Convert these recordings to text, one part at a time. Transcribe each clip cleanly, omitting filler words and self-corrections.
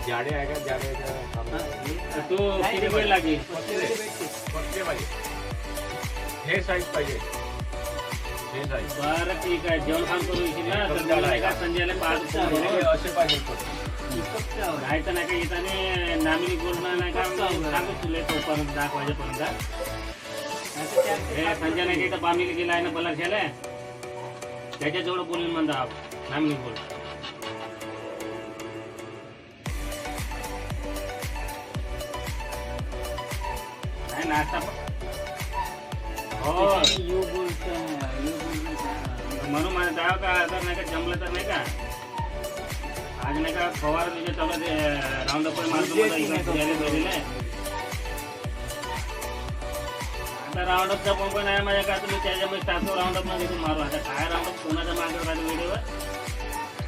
जाडे आहे का जाडे तो किती वेळ लागेल? पतले पाहिजे हे साईज पाहिजे हे साईज बरं ठीक आहे. जेवण खाण करू इच्छित ना संध्याकाळी का संध्याला 5 असे पाहिजे राहायचं नाही का येताना नामिनी बोलणार नाही का सांगू तुला तोपर्यंत 10 वाजेपर्यंत हे संजय नाही का बामीला गेला आहे ना बलाख्याला त्याच्याजवळ बोलून म्हणता नामिनी बोल नाही नाश्ता हो म्हणून म्हणत आहो का तर नाही का जमलं तर नाही का आज नाही का फवार तुझे चालू ते राऊंड अप मारतो मला इकडे फिरायला भेटले आता राऊंड अपचा पंप नाही माझ्या का तुम्ही त्याच्यामुळे टाकतो राऊंड अप मध्ये मारू आता काय राऊंड अप कोणाच्या मागे राहतो व्हिडिओवर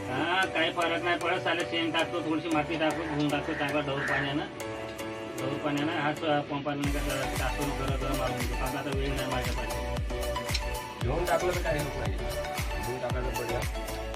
हा काही फरक नाही पडत साले शेण टाकतो थोडीशी माती टाकतो धुवून टाकतो चांगला डौर पाण्यानं हाच पंपाने टाकतो गरम मारून देतो कारण आता वेळ नाही माझ्या पाहिजे घेऊन टाकलं तर काय होत नाही घेऊन टाकायचं पडलं